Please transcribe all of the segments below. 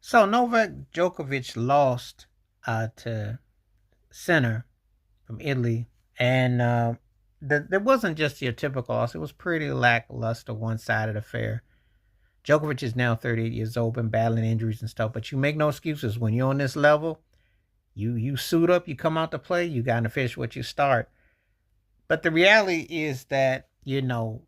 So Novak Djokovic lost to Sinner from Italy, and there wasn't just your typical loss. It was pretty lackluster, one-sided affair. Djokovic is now 38 years old, been battling injuries and stuff, but you make no excuses when you're on this level. You suit up, you come out to play, you got to finish what you start. But the reality is that,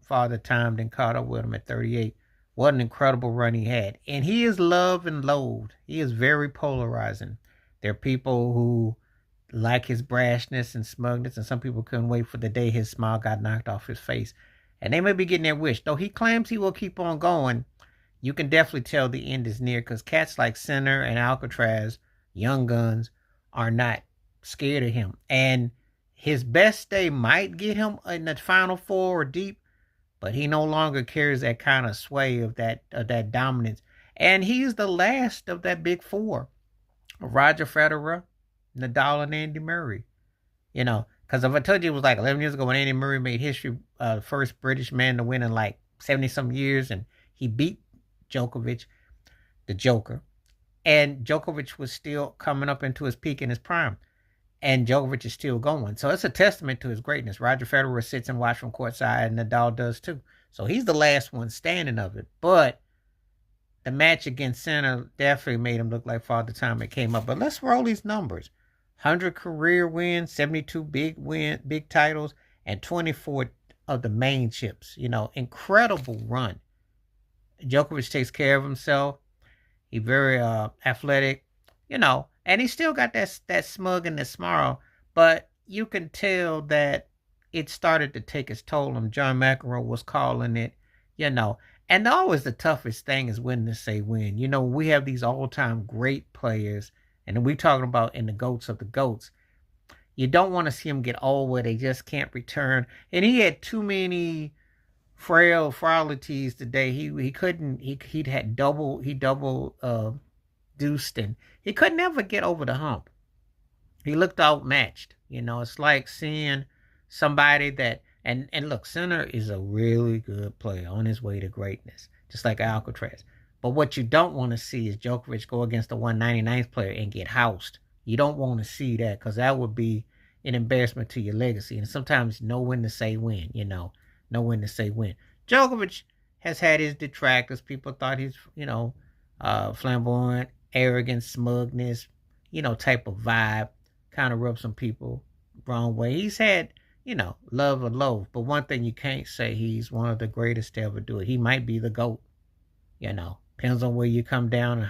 Father Time then caught up with him at 38. What an incredible run he had. And he is loved and loathed. He is very polarizing. There are people who like his brashness and smugness, and some people couldn't wait for the day his smile got knocked off his face. And they may be getting their wish. Though he claims he will keep on going, you can definitely tell the end is near because cats like Sinner and Alcatraz, young guns, are not scared of him. And his best day might get him in the final four or deep, but he no longer carries that kind of sway of that dominance. And he's the last of that big four: Roger Federer, Nadal, and Andy Murray. Because if I told you it was like 11 years ago when Andy Murray made history, the first British man to win in like 70 some years, and he beat Djokovic, the Joker, and Djokovic was still coming up into his peak in his prime, and Djokovic is still going. So it's a testament to his greatness. Roger Federer sits and watches from courtside, and Nadal does too. So he's the last one standing of it. But the match against Sinner definitely made him look like Father Time it came up. But let's roll these numbers: 100 career wins, 72 big titles, and 24 of the main chips. Incredible run. Djokovic takes care of himself. He's very athletic, and he still got that smug and that smile, but you can tell that it started to take its toll on him. John McEnroe was calling it, you know. And always the toughest thing is when to say when. We have these all-time great players, and we talking about in the GOATs of the GOATs. You don't want to see them get old where they just can't return. And he had too many frailties today. He couldn't. He'd had double deuced, and he could never get over the hump. He looked outmatched. It's like seeing somebody that and look, Center is a really good player on his way to greatness, just like Alcatraz. But what you don't want to see is Djokovic go against the 199th player and get housed. You don't want to see that because that would be an embarrassment to your legacy. And sometimes know when to say when, know when to say when. Djokovic has had his detractors. People thought he's, flamboyant, arrogant, smugness, type of vibe. Kind of rubbed some people wrong way. He's had, love or loathe. But one thing you can't say, he's one of the greatest to ever do it. He might be the GOAT, Depends on where you come down and